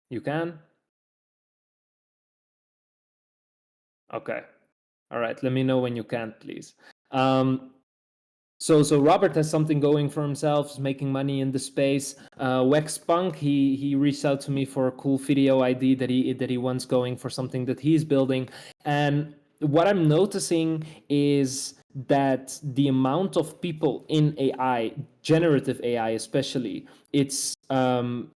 You can? Okay. All right. Let me know when you can't, please. So Robert has something going for himself, is making money in the space. Wexpunk, he reached out to me for a cool video ID that he wants going for something that he's building. And what I'm noticing is that the amount of people in AI, generative AI especially, it's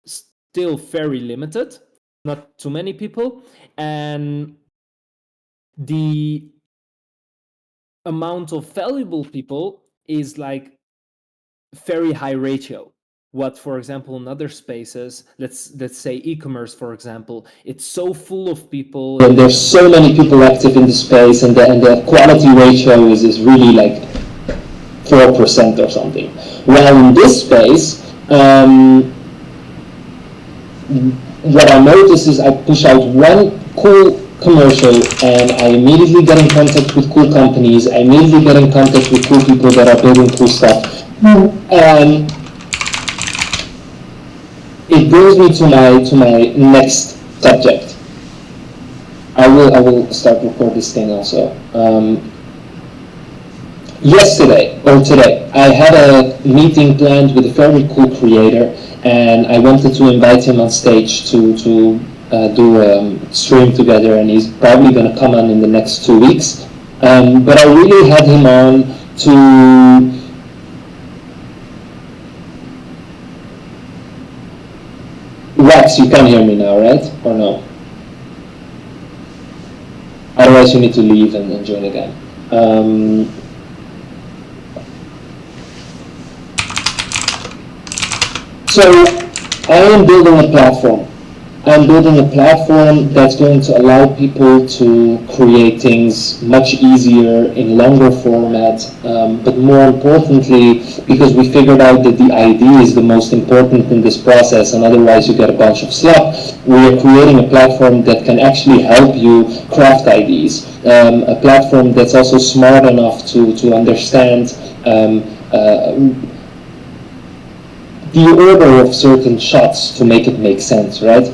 still very limited. Not too many people, and the amount of valuable people is like very high ratio. What, for example, in other spaces, let's say e-commerce, for example, it's so full of people and there's so many people active in the space, and the quality ratio is really like 4% or something. While in this space, what I notice is I push out one cool commercial and I immediately get in contact with cool companies. I immediately get in contact with cool people that are building cool stuff. And it brings me to my next subject. I will start record this thing also. Yesterday or today, I had a meeting planned with a very cool creator, and I wanted to invite him on stage to do a stream together, and he's probably going to come on in the next 2 weeks. But I really had him on to Wax, you can hear me now, right? Or no? Otherwise you need to leave and join again. So I am building a platform. I'm building a platform that's going to allow people to create things much easier in longer format, but more importantly, because we figured out that the idea is the most important in this process, and otherwise you get a bunch of slop, we are creating a platform that can actually help you craft ideas, a platform that's also smart enough to understand the order of certain shots to make it make sense, right?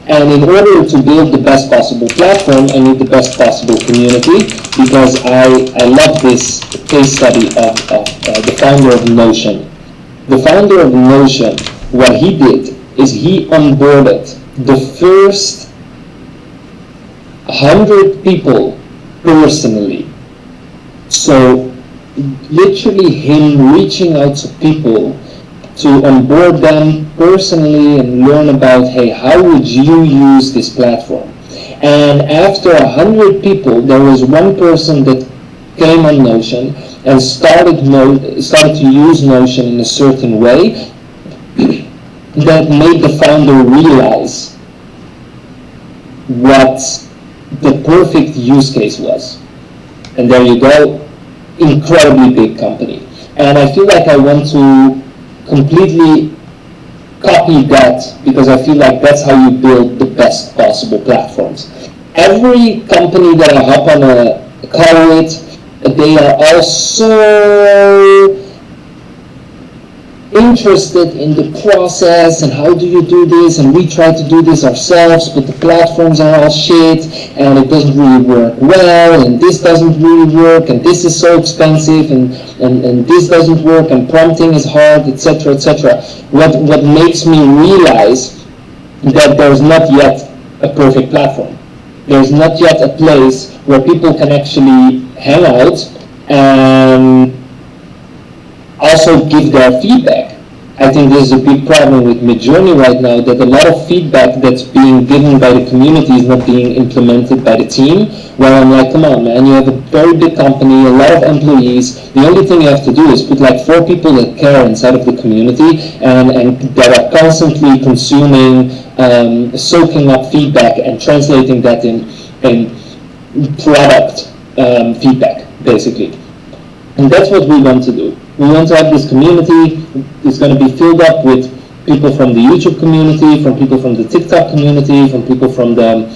And in order to build the best possible platform, I need the best possible community, because I love this case study of the founder of Notion. The founder of Notion, what he did is he onboarded the first 100 people personally. So literally him reaching out to people to onboard them personally and learn about, hey, how would you use this platform? And after 100 people, there was one person that came on Notion and started to use Notion in a certain way that made the founder realize what the perfect use case was. And there you go, incredibly big company. And I feel like I want to completely copy that, because I feel like that's how you build the best possible platforms. Every company that I hop on a call with, they are all so interested in the process and how do you do this, and we try to do this ourselves, but the platforms are all shit and it doesn't really work well, and this doesn't really work, and this is so expensive, and this doesn't work, and prompting is hard, etc., etc. What makes me realize that there's not yet a perfect platform. There's not yet a place where people can actually hang out and also give their feedback. I think there's a big problem with Midjourney right now, that a lot of feedback that's being given by the community is not being implemented by the team. Well, I'm like, come on, man, you have a very big company, a lot of employees. The only thing you have to do is put like 4 people that care inside of the community and that are constantly consuming, soaking up feedback and translating that in product feedback, basically. And that's what we want to do. We want to have this community. It's going to be filled up with people from the YouTube community, from people from the TikTok community, from people from the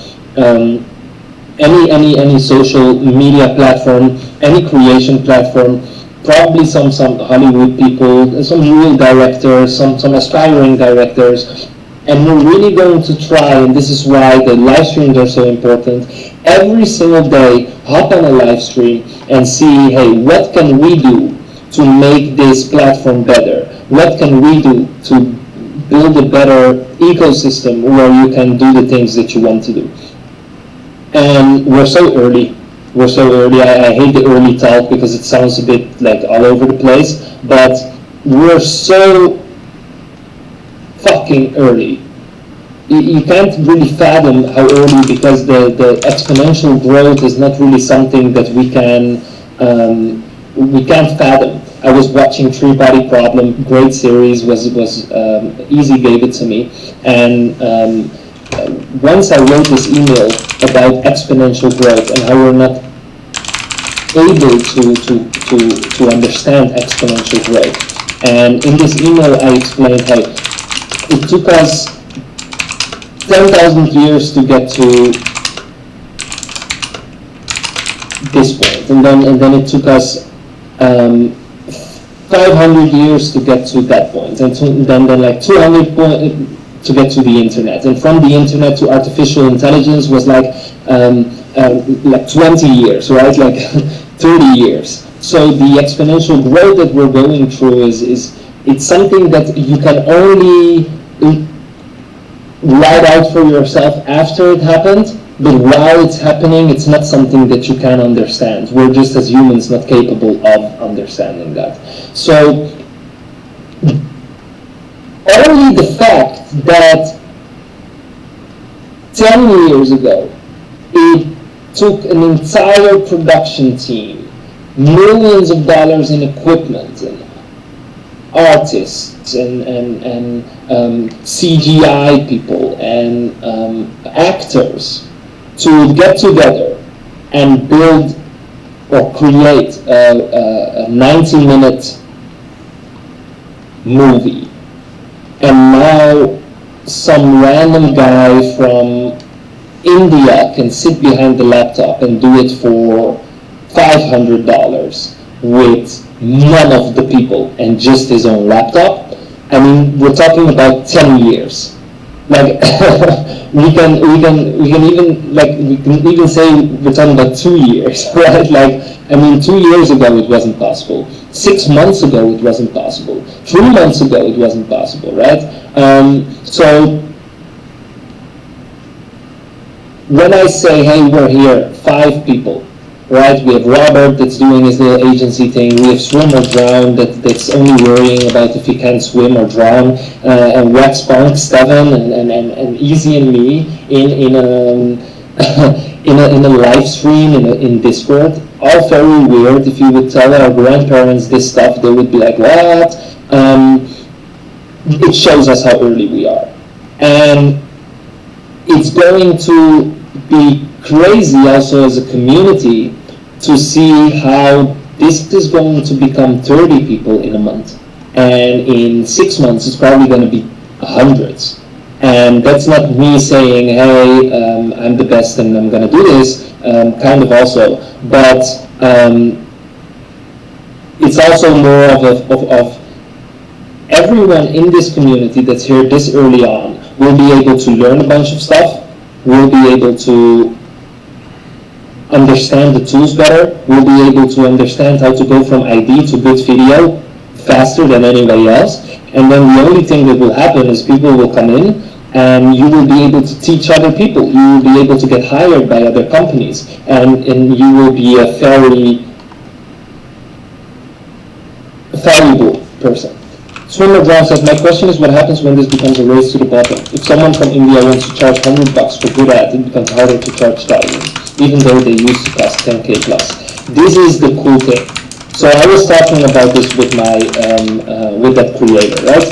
any social media platform, any creation platform. Probably some Hollywood people, some real directors, some aspiring directors, And we're really going to try, and this is why the live streams are so important, every single day hop on a live stream and see, hey, what can we do to make this platform better? What can we do to build a better ecosystem where you can do the things that you want to do? And we're so early. We're so early. I hate the early talk because it sounds a bit like all over the place, but we're so fucking early. You can't really fathom how early, because the exponential growth is not really something that we can't fathom. I was watching Three Body Problem, great series, was Easy gave it to me, and once I wrote this email about exponential growth and how we're not able to understand exponential growth. And in this email I explained how it took us 10,000 years to get to this point, and then it took us 500 years to get to that point, and then like 200 to get to the internet, and from the internet to artificial intelligence was like 20 years, right? Like 30 years. So the exponential growth that we're going through is it's something that you can only write out for yourself after it happened, but while it's happening, it's not something that you can understand. We're just, as humans, not capable of understanding that. So only the fact that 10 years ago it took an entire production team, millions of dollars in equipment, and artists and CGI people and actors to get together and build or create a 90-minute movie. And now some random guy from India can sit behind the laptop and do it for $500 with none of the people and just his own laptop. I mean, we're talking about 10 years. Like we can even say we're talking about 2 years, right? Like, I mean, 2 years ago it wasn't possible. 6 months ago it wasn't possible. 3 months ago it wasn't possible, right? So when I say, hey, we're here, 5 people, right? We have Robert that's doing his little agency thing. We have Swim or Drown that's only worrying about if he can swim or drown. And Wax Punk, Steven, and Easy and me in a live stream in Discord. All very weird. If you would tell our grandparents this stuff, they would be like, what? It shows us how early we are. And it's going to be crazy also as a community to see how this is going to become 30 people in a month, and in 6 months it's probably going to be hundreds. And that's not me saying, hey, I'm the best and I'm going to do this, kind of also, but it's also more of everyone in this community that's here this early on will be able to learn a bunch of stuff, will be able to understand the tools better, will be able to understand how to go from ID to good video faster than anybody else. And then the only thing that will happen is people will come in and you will be able to teach other people. You will be able to get hired by other companies, and you will be a very valuable person. Swimmer Brown says, my question is what happens when this becomes a race to the bottom? If someone from India wants to charge $100 for good ad, it becomes harder to charge thousands, even though they used to cost 10K plus. This is the cool thing. So I was talking about this with my with that creator, right?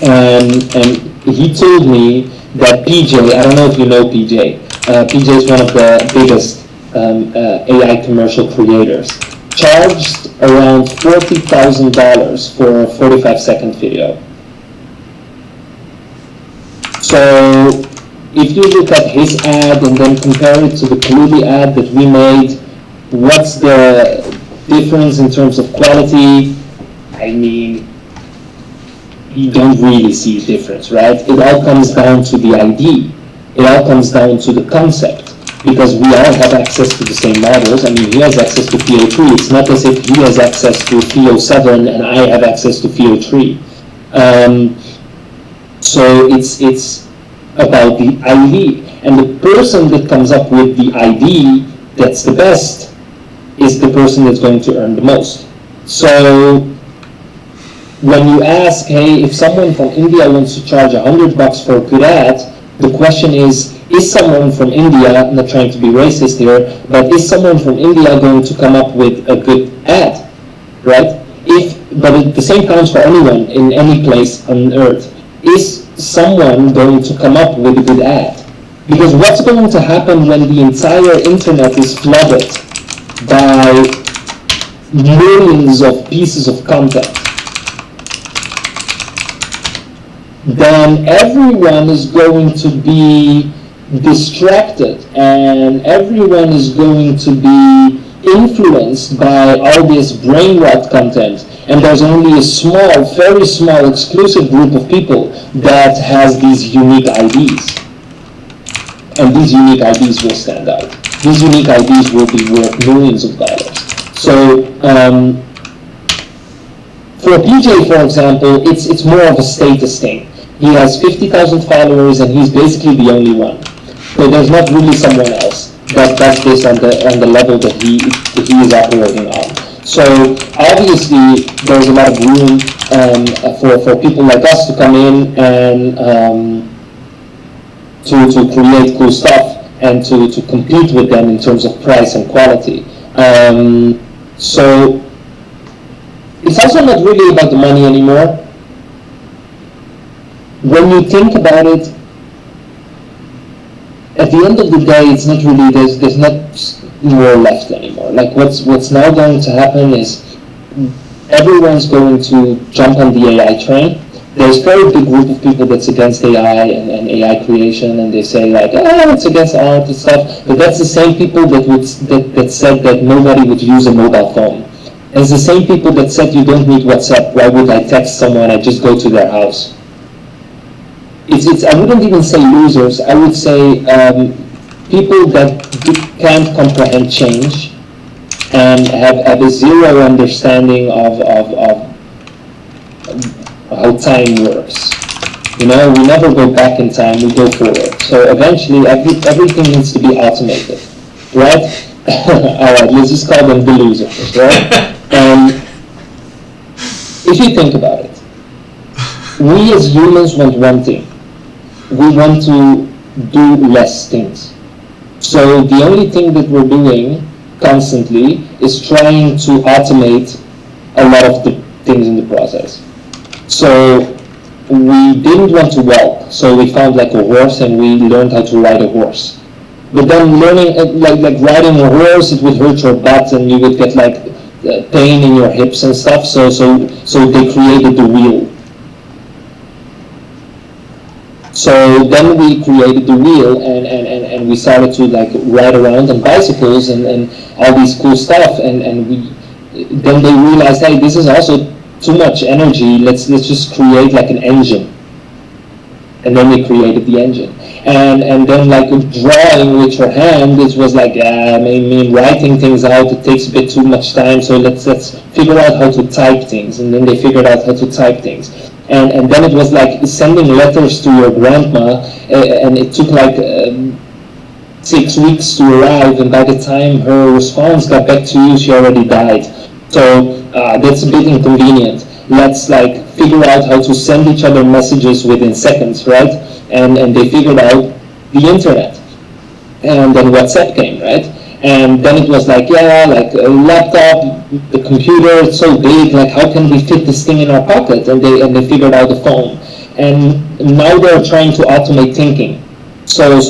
And he told me that PJ, I don't know if you know PJ. PJ is one of the biggest AI commercial creators. Charged around $40,000 for a 45-second video. So if you look at his ad and then compare it to the Kaluli ad that we made, what's the difference in terms of quality? I mean, you don't really see a difference, right? It all comes down to the ID. It all comes down to the concept, because we all have access to the same models. I mean, he has access to PO3. It's not as if he has access to PO7 and I have access to PO3. So it's about the ID. And the person that comes up with the ID that's the best is the person that's going to earn the most. So when you ask, hey, if someone from India wants to charge $100 for a good ad, the question is someone from India, I'm not trying to be racist here, but is someone from India going to come up with a good ad, right? But the same counts for anyone in any place on earth. Is someone going to come up with a good ad? Because what's going to happen when the entire internet is flooded by millions of pieces of content? Then everyone is going to be distracted and everyone is going to be influenced by all this brain rot content, and there's only a small, very small, exclusive group of people that has these unique IDs, and these unique IDs will stand out. These unique IDs will be worth millions of dollars. So for PJ, for example, it's more of a status thing. He has 50,000 followers and he's basically the only one. So there's not really someone else that does this on the level that he is operating on. So obviously there's a lot of room for people like us to come in and to create cool stuff and to compete with them in terms of price and quality. So it's also not really about the money anymore. When you think about it, at the end of the day, it's not really, there's not more left anymore. Like what's now going to happen is everyone's going to jump on the AI train. There's a very big group of people that's against AI and AI creation, and they say like, oh, it's against art and stuff. But that's the same people that said that nobody would use a mobile phone. And it's the same people that said you don't need WhatsApp. Why would I text someone? I just go to their house. I wouldn't even say losers. I would say people that can't comprehend change and have a zero understanding of how time works. You know, we never go back in time, we go forward. So eventually everything needs to be automated, right? Alright, let's just call them the losers, right? If you think about it, we as humans want one thing. We want to do less things. So the only thing that we're doing constantly is trying to automate a lot of the things in the process. So we didn't want to walk, so we found like a horse and we learned how to ride a horse. But then learning, like riding a horse, it would hurt your butt and you would get like pain in your hips and stuff, so they created the wheel. So then we created the wheel and we started to like ride around on bicycles and all these cool stuff, and then they realized, hey, this is also too much energy, let's just create like an engine. And then we created the engine. And then like drawing with your hand, it was like, I mean writing things out, it takes a bit too much time, so let's figure out how to type things. And then they figured out how to type things. And then it was like sending letters to your grandma, and it took like 6 weeks to arrive, and by the time her response got back to you, she already died. So that's a bit inconvenient. Let's like figure out how to send each other messages within seconds, right? And they figured out the internet. And then WhatsApp came, right? And then it was like, yeah, like a laptop, the computer, it's so big, like how can we fit this thing in our pocket? And they figured out the phone. And now they're trying to automate thinking. So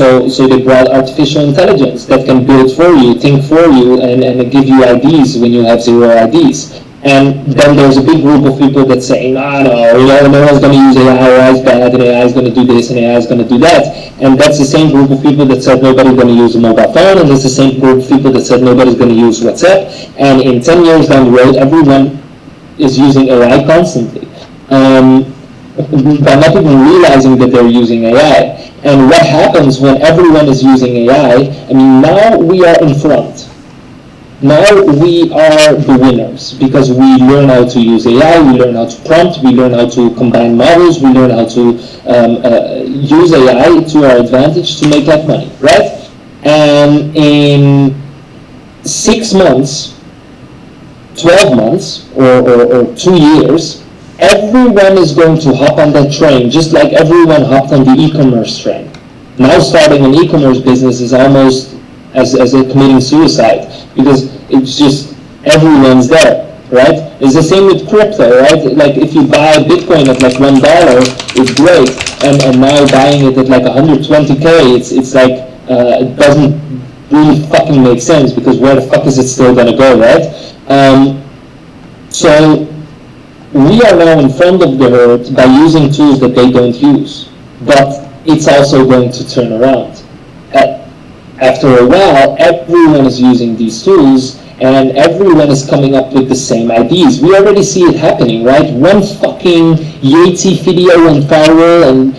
they brought artificial intelligence that can build for you, think for you, and give you IDs when you have zero IDs. And then there's a big group of people that say, no, no one's going to use AI, AI is bad, and AI is going to do this, and AI is going to do that. And that's the same group of people that said nobody's going to use a mobile phone, and that's the same group of people that said nobody's going to use WhatsApp. And in 10 years down the road, everyone is using AI constantly. by not even realizing that they're using AI. And what happens when everyone is using AI? I mean, now we are in front. Now we are the winners because we learn how to use AI, we learn how to prompt, we learn how to combine models, we learn how to use AI to our advantage to make that money, right? And in 6 months, 12 months, or 2 years, everyone is going to hop on that train, just like everyone hopped on the e-commerce train. Now starting an e-commerce business is almost as a committing suicide, because it's just everyone's there, right? It's the same with crypto, right? Like if you buy Bitcoin at like $1, it's great, and now buying it at like 120K, it's like it doesn't really fucking make sense, because where the fuck is it still gonna go, right? So we are now in front of the herd by using tools that they don't use, but it's also going to turn around. After a while, everyone is using these tools, and everyone is coming up with the same ideas. We already see it happening, right? One fucking Yeti video went viral, and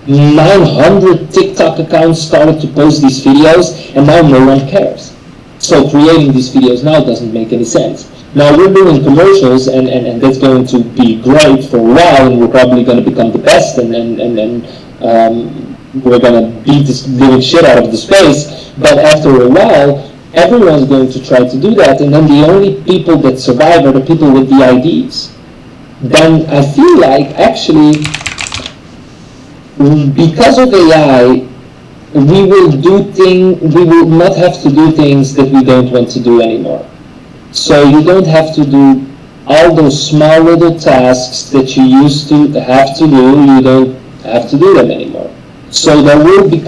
900 TikTok accounts started to post these videos, and now no one cares. So creating these videos now doesn't make any sense. Now we're doing commercials, and that's going to be great for a while, and we're probably going to become the best, and we're going to beat this living shit out of the space. But after a while, everyone's going to try to do that, and then the only people that survive are the people with the ideas. Then I feel like, actually, because of AI, we will not have to do things that we don't want to do anymore. So you don't have to do all those small little tasks that you used to have to do. You don't have to do them anymore. So there will be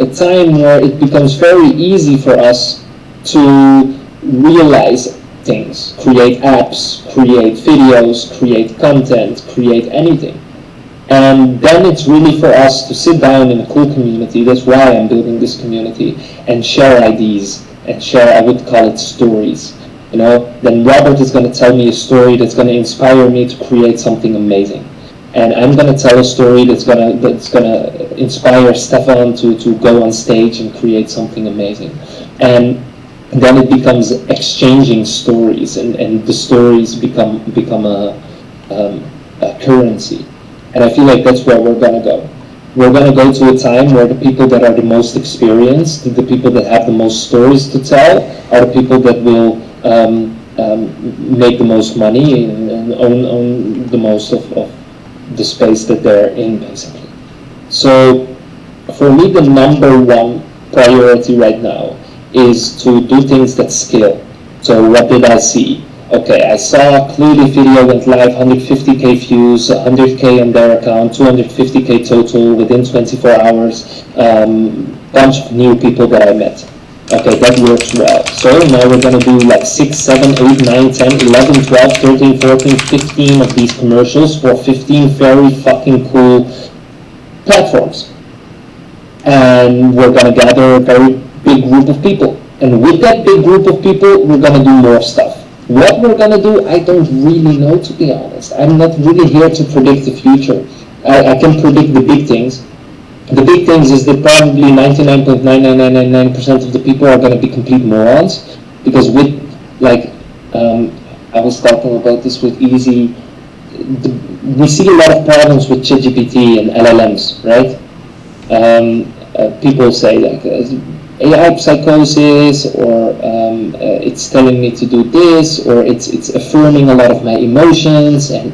a time where it becomes very easy for us to realize things, create apps, create videos, create content, create anything. And then it's really for us to sit down in a cool community. That's why I'm building this community, and share ideas, and share, I would call it, stories. You know, then Robert is going to tell me a story that's going to inspire me to create something amazing. And I'm going to tell a story that's going to inspire Stefan to go on stage and create something amazing. And then it becomes exchanging stories, and the stories become a currency. And I feel like that's where we're going to go. We're going to go to a time where the people that are the most experienced, the people that have the most stories to tell, are the people that will make the most money and own the most of the space that they're in, basically. So for me, the number one priority right now is to do things that scale. So what did I see? Okay, I saw clearly video went live, 150K views, 100K on their account, 250K total within 24 hours, bunch of new people that I met. Okay, that works well. So now we're going to do like 6, 7, 8, 9, 10, 11, 12, 13, 14, 15 of these commercials for 15 very fucking cool platforms. And we're going to gather a very big group of people. And with that big group of people, we're going to do more stuff. What we're going to do, I don't really know, to be honest. I'm not really here to predict the future. I can predict the big things. The big things is that probably 99.9999% of the people are going to be complete morons. Because with, like, I was talking about this with Easy, we see a lot of problems with ChatGPT and LLMs, right? People say, like, AI psychosis, or it's telling me to do this, or it's affirming a lot of my emotions, and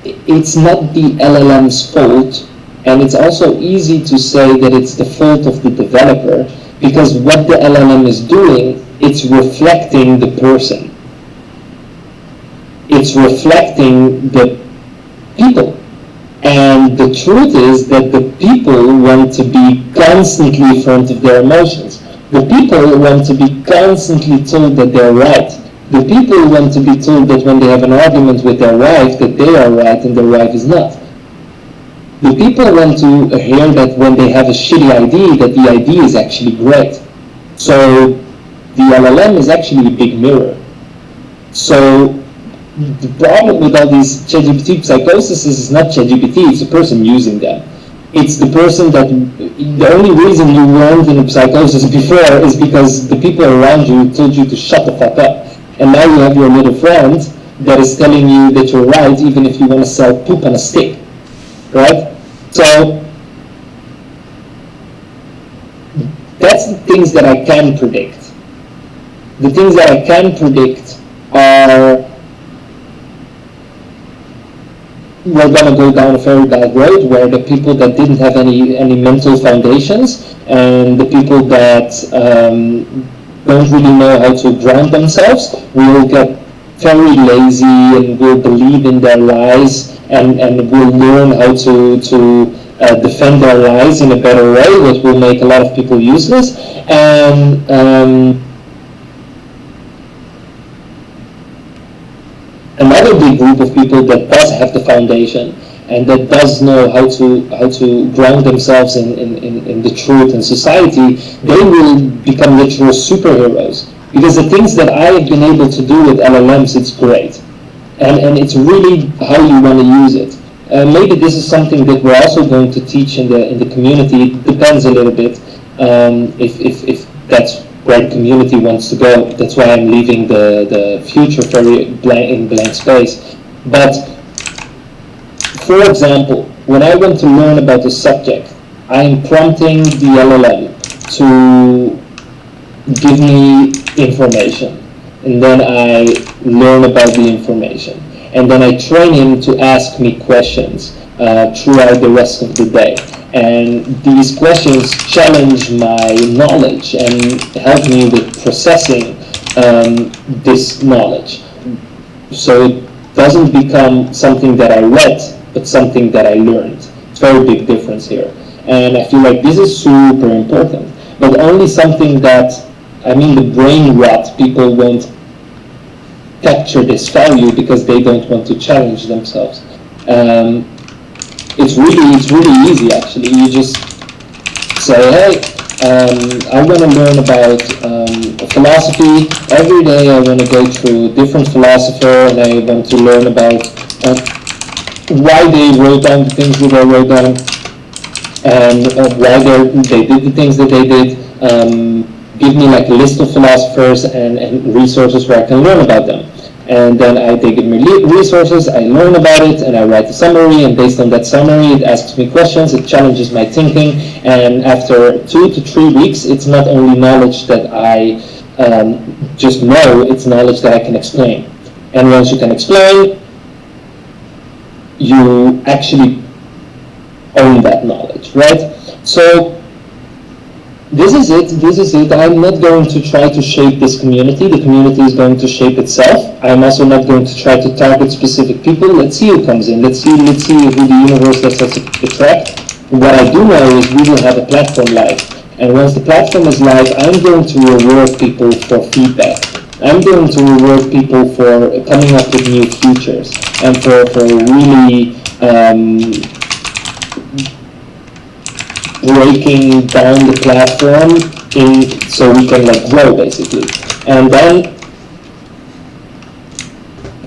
it's not the LLM's fault. And it's also easy to say that it's the fault of the developer, because what the LLM is doing, it's reflecting the person. It's reflecting the people. And the truth is that the people want to be constantly in front of their emotions. The people want to be constantly told that they're right. The people want to be told that when they have an argument with their wife, that they are right and their wife is not. The people want to hear that when they have a shitty idea, that the idea is actually great. So the LLM is actually a big mirror. So the problem with all these ChatGPT psychoses is not ChatGPT, it's the person using them. It's the person that, the only reason you weren't in a psychosis before is because the people around you told you to shut the fuck up. And now you have your little friend that is telling you that you're right, even if you want to sell poop on a stick, right? So that's the things that I can predict. The things that I can predict are, we're going to go down a very bad road where the people that didn't have any mental foundations and the people that don't really know how to ground themselves will get very lazy and will believe in their lies and will learn how to defend their lies in a better way, which will make a lot of people useless. And another big group of people that does have the foundation and that does know how to ground themselves in the truth and society, they will become literal superheroes. Because the things that I have been able to do with LLMs, it's great. And it's really how you want to use it. Maybe this is something that we're also going to teach in the community. It depends a little bit if that's where the community wants to go. That's why I'm leaving the future very blank space. But for example, when I want to learn about a subject, I'm prompting the LLM to give me information, and then I learn about the information, and then I train him to ask me questions throughout the rest of the day. And these questions challenge my knowledge and help me with processing this knowledge. So it doesn't become something that I read, but something that I learned. It's a very big difference here. And I feel like this is super important, but only something that, I mean, the brain rot, people won't capture this value because they don't want to challenge themselves. It's really easy actually. You just say, hey, I want to learn about philosophy. Every day I want to go through a different philosopher and I want to learn about why they wrote down the things that they wrote down and why they did the things that they did. Give me like a list of philosophers and resources where I can learn about them. And then they give me resources, I learn about it, and I write a summary, and based on that summary, it asks me questions, it challenges my thinking, and after 2 to 3 weeks, it's not only knowledge that I just know, it's knowledge that I can explain. And once you can explain, you actually own that knowledge, right? So this is it. I'm not going to try to shape this community. The community is going to shape itself. I'm also not going to try to target specific people. Let's see who comes in. Let's see who the universe lets us attract. What I do know is we will have a platform live. And once the platform is live, I'm going to reward people for feedback. I'm going to reward people for coming up with new features and for really breaking down the platform so we can like grow basically. And then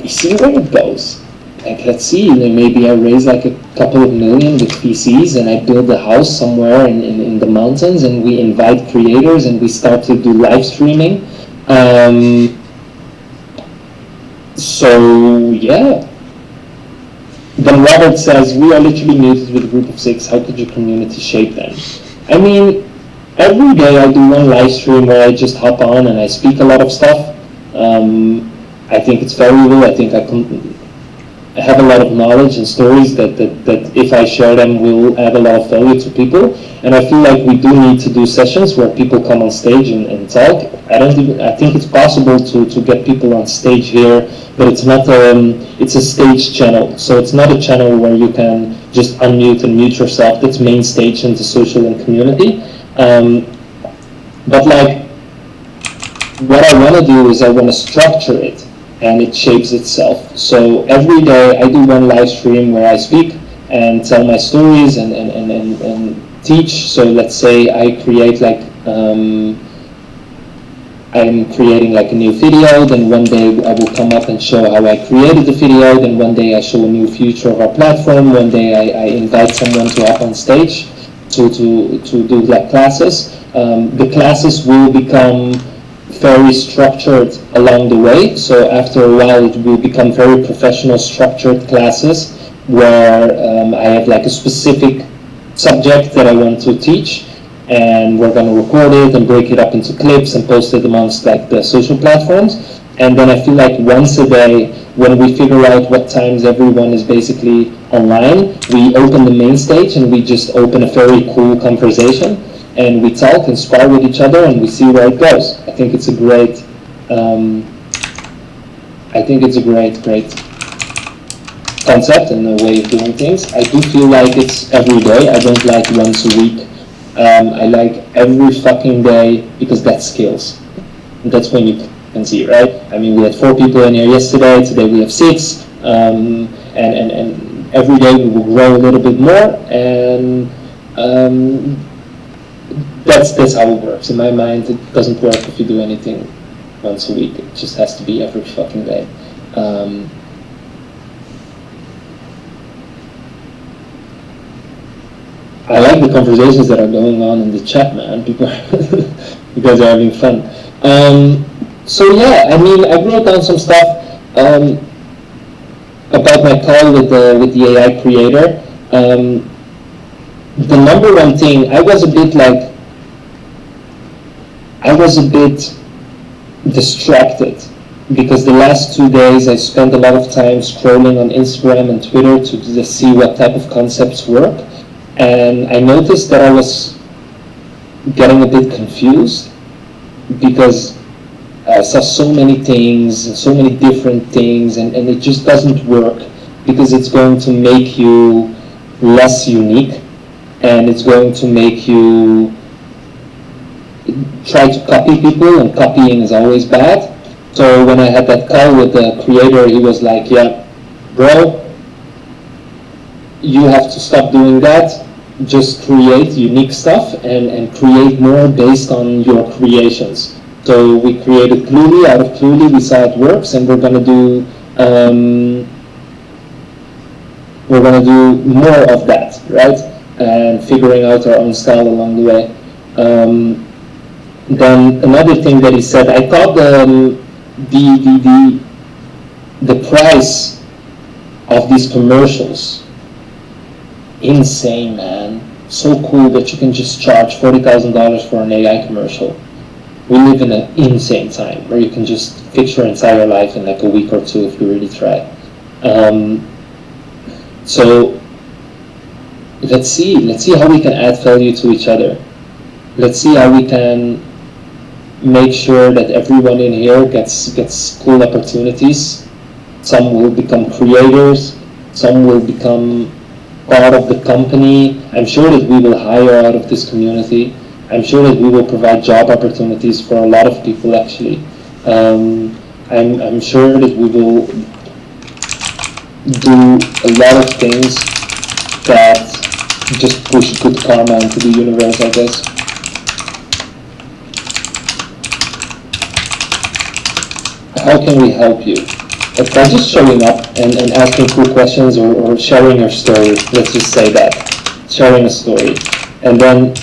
we see where it goes. Like, let's see, maybe I raise like a couple of million with VCs and I build a house somewhere in the mountains and we invite creators and we start to do live streaming. So yeah. Then Robert says, we are literally muted with a group of 6. How could your community shape them? I mean, every day I do one live stream where I just hop on and I speak a lot of stuff. I think it's valuable. I think I have a lot of knowledge and stories that if I share them will add a lot of value to people. And I feel like we do need to do sessions where people come on stage and talk. I think it's possible to get people on stage here, but it's not it's a stage channel. So it's not a channel where you can just unmute and mute yourself. That's main stage in the social and community. But like, what I want to do is I want to structure it and it shapes itself. So every day I do one live stream where I speak and tell my stories and teach. So let's say I create like I'm creating like a new video, then one day I will come up and show how I created the video, then one day I show a new feature of our platform, one day I invite someone to up on stage to do like classes. The classes will become very structured along the way, so after a while it will become very professional structured classes where I have like a specific subject that I want to teach, and we're going to record it and break it up into clips and post it amongst like the social platforms. And then I feel like once a day, when we figure out what times everyone is basically online, we open the main stage and we just open a very cool conversation, and we talk and spar with each other and we see where it goes. I think it's a great great concept and a way of doing things. I do feel like it's every day. I don't like once a week. I like every fucking day, because that scales. And that's when you can see, right? I mean, we had 4 people in here yesterday, today we have 6, and every day we will grow a little bit more, and that's how it works. In my mind, it doesn't work if you do anything once a week. It just has to be every fucking day. I like the conversations that are going on in the chat, man. People, you guys are having fun. So yeah, I mean, I wrote down some stuff about my call with the AI creator. The number one thing, I was a bit distracted, because the last 2 days I spent a lot of time scrolling on Instagram and Twitter to just see what type of concepts work. And I noticed that I was getting a bit confused, because I saw so many things and so many different things, and it just doesn't work, because it's going to make you less unique, and it's going to make you try to copy people, and copying is always bad. So when I had that call with the creator, he was like, yeah, bro, you have to stop doing that. Just create unique stuff and create more based on your creations. So we created Cluely. Out of Cluely, we saw it works, and we're gonna do more of that, right? And figuring out our own style along the way. Then another thing that he said, I thought the price of these commercials, insane, man. So cool that you can just charge $40,000 for an AI commercial. We live in an insane time where you can just fix your entire life in like a week or 2 if you really try. So let's see how we can add value to each other. Let's see how we can make sure that everyone in here gets cool opportunities. Some will become creators, some will become part of the company. I'm sure that we will hire out of this community. I'm sure that we will provide job opportunities for a lot of people, actually. I'm sure that we will do a lot of things that just push good karma into the universe, I guess. How can we help you? By just showing up and asking cool questions, or sharing your story. Let's just say that. Sharing a story. And then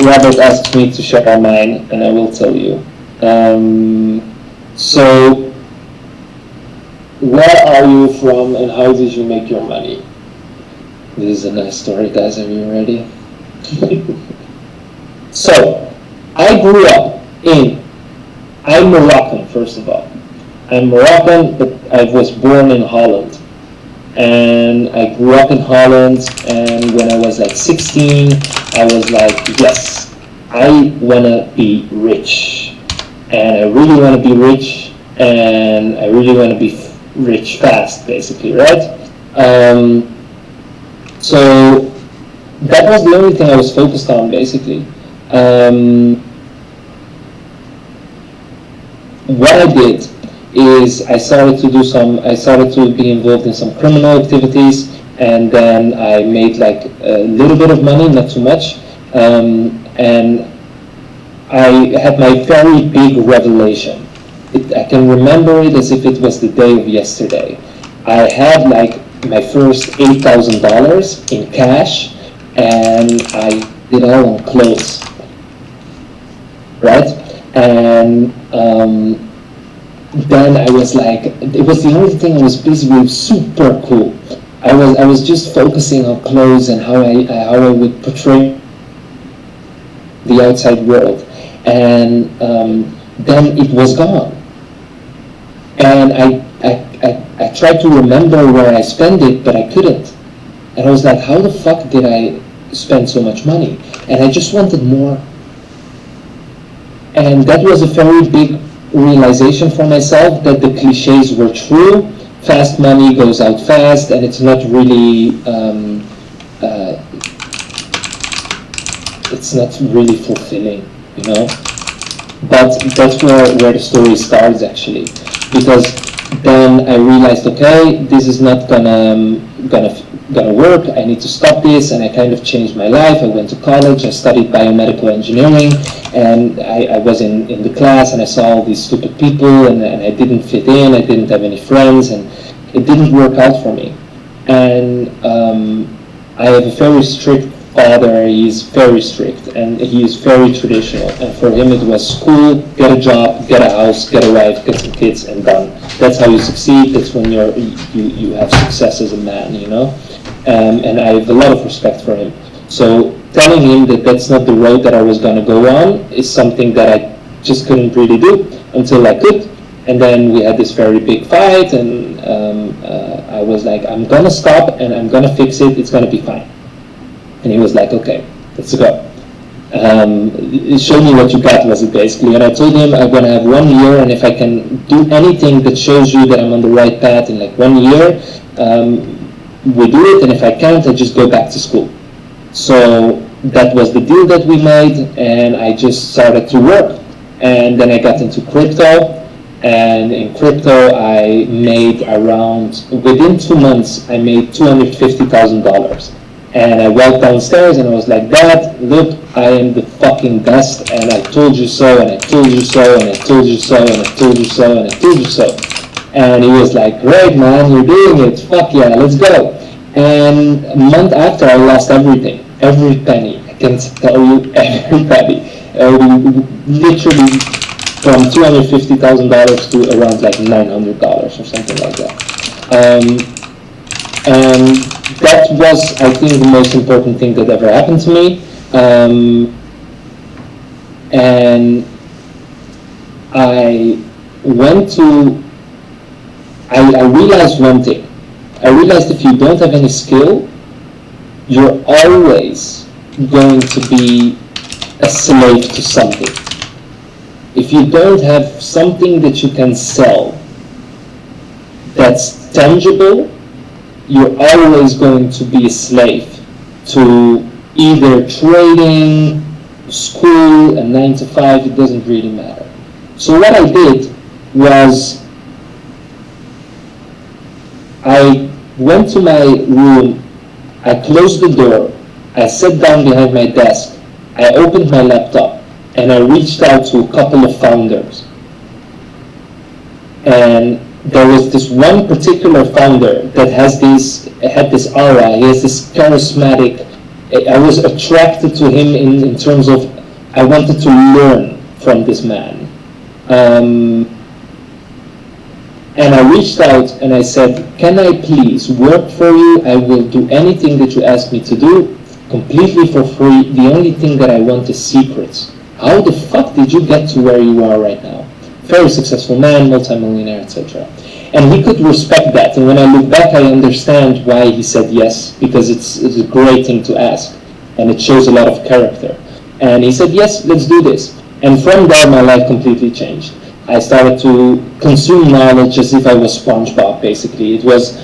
Robert asked me to share mine, and I will tell you. So, where are you from and how did you make your money? This is a nice story, guys. Are you ready? So, I'm Moroccan, first of all. I'm Moroccan, but I was born in Holland. And I grew up in Holland, and when I was like 16, I was like, yes, I wanna be rich. And I really wanna be rich, and I really wanna be rich fast, basically, right? So that was the only thing I was focused on, basically. What I did is I started to be involved in some criminal activities, and then I made like a little bit of money, not too much, and I had my very big revelation. I can remember it as if it was the day of yesterday. I had like my first $8,000 in cash, and I did all on clothes, right? And then I was like, it was the only thing I was busy with. Super cool. I was just focusing on clothes and how I would portray the outside world, and then it was gone. And I tried to remember where I spent it, but I couldn't. And I was like, how the fuck did I spend so much money? And I just wanted more. And that was a very big realization for myself, that the cliches were true. Fast money goes out fast, and it's not really it's not really fulfilling, you know. But that's where the story starts, actually, because then I realized, okay, this is not gonna work. I need to stop this, and I kind of changed my life. I went to college. I studied biomedical engineering, and I was in the class, and I saw all these stupid people, and I didn't fit in. I didn't have any friends, and it didn't work out for me. And I have a very strict father. He's very strict, and he is very traditional. And for him, it was school, get a job, get a house, get a wife, get some kids, and done. That's how you succeed. That's when you have success as a man, you know. And I have a lot of respect for him. So telling him that that's not the road that I was going to go on is something that I just couldn't really do until I could. And then we had this very big fight, and I was like, I'm going to stop, and I'm going to fix it. It's going to be fine. And he was like, okay, let's go. Show me what you got, was it basically. And I told him I'm going to have 1 year, and if I can do anything that shows you that I'm on the right path in like 1 year, we do it, and if I can't, I just go back to school. So that was the deal that we made, and I just started to work. And then I got into crypto, and in crypto I made around, within 2 months, I made $250,000. And I walked downstairs and I was like, Dad, look, I am the fucking best, and I told you so, and I told you so, and I told you so, and I told you so, and I told you so. And he was like, great man, you're doing it, fuck yeah, let's go. And a month after, I lost everything, every penny. I can tell you, every penny. Literally from $250,000 to around like $900 or something like that. And that was, I think, the most important thing that ever happened to me. And I realized one thing. I realized if you don't have any skill, you're always going to be a slave to something. If you don't have something that you can sell that's tangible, you're always going to be a slave to either trading, school, a 9 to 5, it doesn't really matter. So what I did was I went to my room, I closed the door, I sat down behind my desk, I opened my laptop, and I reached out to a couple of founders. And there was this one particular founder that had this aura, he has this charismatic, I was attracted to him in terms of, I wanted to learn from this man. And I reached out and I said, can I please work for you? I will do anything that you ask me to do, completely for free. The only thing that I want is secrets. How the fuck did you get to where you are right now? Very successful man, multi-millionaire, etc. And he could respect that. And when I look back, I understand why he said yes, because it's a great thing to ask. And it shows a lot of character. And he said, yes, let's do this. And from there, my life completely changed. I started to consume knowledge as if I was SpongeBob, basically. It was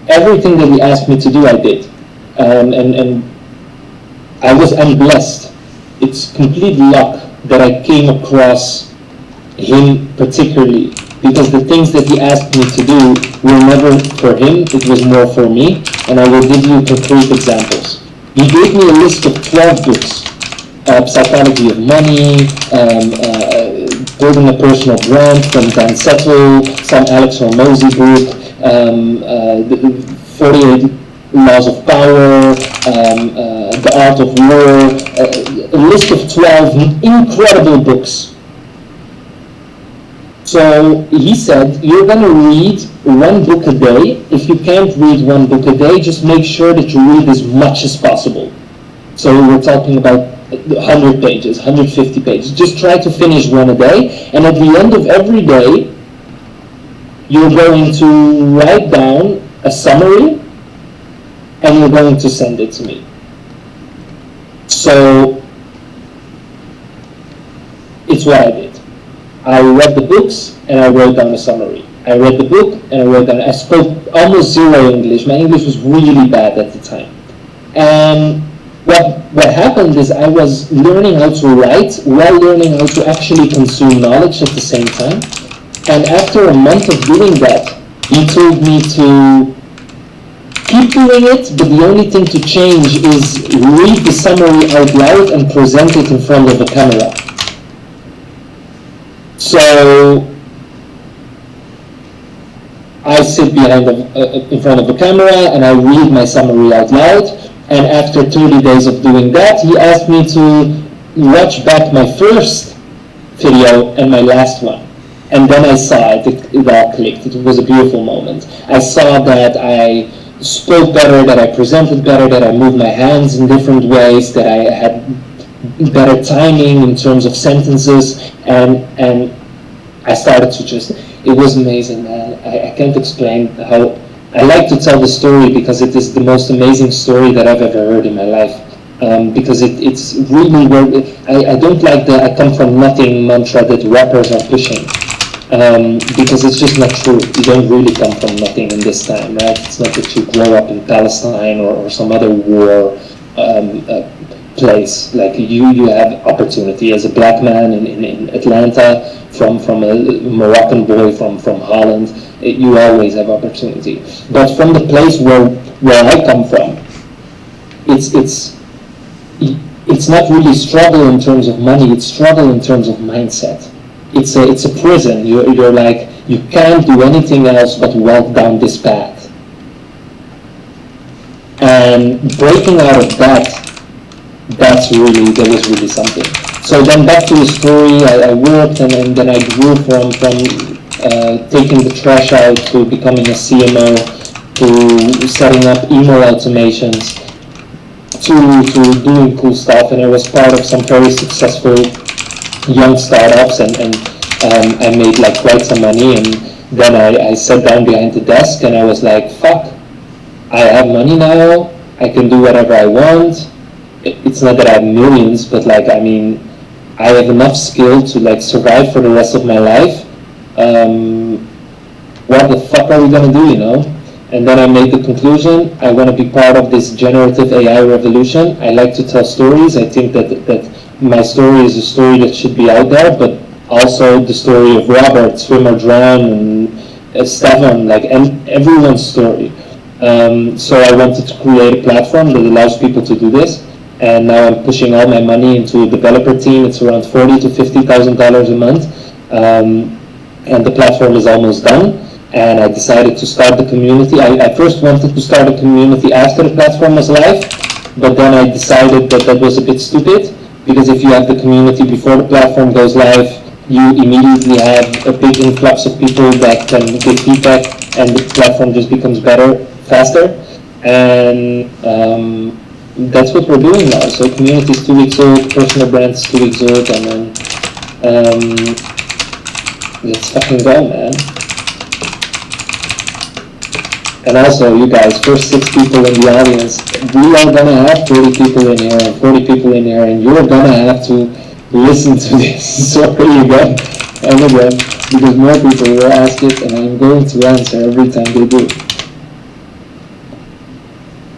everything that he asked me to do, I did. And I'm blessed. It's complete luck that I came across him particularly, because the things that he asked me to do were never for him, it was more for me, and I will give you concrete examples. He gave me a list of 12 books Psychology of Money, Building a Personal Brand from Dan Settle, some Alex Hormozy book, the 48 Laws of Power, The Art of War, a list of 12 incredible books. So he said, you're going to read one book a day. If you can't read one book a day, just make sure that you read as much as possible. So we're talking about 100 pages, 150 pages. Just try to finish one a day. And at the end of every day, you're going to write down a summary and you're going to send it to me. So it's what I did. I read the books and I wrote down a summary. I read the book and I wrote down. I spoke almost zero English. My English was really bad at the time. And what happened is I was learning how to write while learning how to actually consume knowledge at the same time. And after a month of doing that, he told me to keep doing it, but the only thing to change is read the summary out loud and present it in front of a camera. So I sit in front of a camera and I read my summary out loud. And after 30 days of doing that, he asked me to watch back my first video and my last one. And then I saw it all clicked. It was a beautiful moment. I saw that I spoke better, that I presented better, that I moved my hands in different ways, that I had better timing in terms of sentences, and I started to just, it was amazing, man. I can't explain how, I like to tell the story because it is the most amazing story that I've ever heard in my life. Because it's really where, I don't like the I come from nothing mantra that rappers are pushing. Because it's just not true. You don't really come from nothing in this time, right? It's not that you grow up in Palestine or some other war place. Like you have opportunity as a black man in Atlanta, from a Moroccan boy from Holland. You always have opportunity. But from the place where I come from, it's not really struggle in terms of money. It's struggle in terms of mindset. It's a prison. You're like, you can't do anything else but walk down this path. And breaking out of that was really something. So then back to the story, I worked and then I grew from taking the trash out to becoming a CMO, to setting up email automations, to doing cool stuff. And I was part of some very successful young startups, and I made like quite some money. And then I sat down behind the desk and I was like, fuck, I have money now, I can do whatever I want. It's not that I have millions, but like, I mean, I have enough skill to like survive for the rest of my life. What the fuck are we gonna do, you know? And then I made the conclusion, I want to be part of this generative AI revolution. I like to tell stories. I think that my story is a story that should be out there, but also the story of Robert, Swim or Drown, and Stefan, like everyone's story. So I wanted to create a platform that allows people to do this. And now I'm pushing all my money into a developer team. It's around $40,000 to $50,000 a month. And the platform is almost done. And I decided to start the community. I first wanted to start a community after the platform was live, but then I decided that was a bit stupid, because if you have the community before the platform goes live, you immediately have a big influx of people that can give feedback, and the platform just becomes better, faster. And that's what we're doing now. So community is 2 weeks old, personal brand is 2 weeks old, and then let's fucking go, man. And also, you guys, first 6 people in the audience, we are gonna have 30 people in here and 40 people in here, and you're gonna have to listen to this story again and again, because more people will ask it, and I'm going to answer every time they do.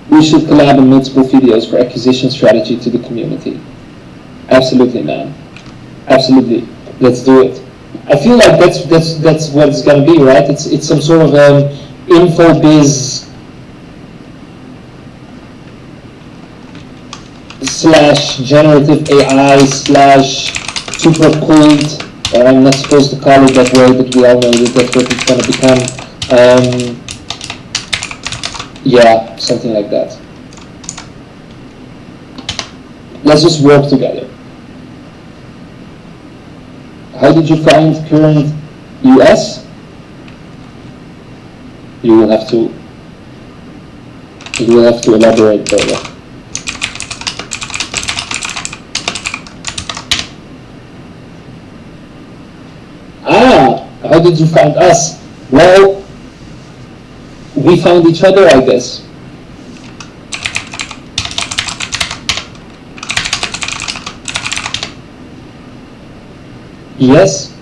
We should collab in multiple videos for acquisition strategy to the community. Absolutely, man. Absolutely. Let's do it. I feel like that's what it's gonna be, right? It's some sort of info biz slash generative AI slash super cult, or I'm not supposed to call it that way, but we all know that that's what it's going to become. Yeah, something like that. Let's just work together. How did you find current US? You will have to elaborate further. How did you find us? Well, we found each other, I guess. Yes.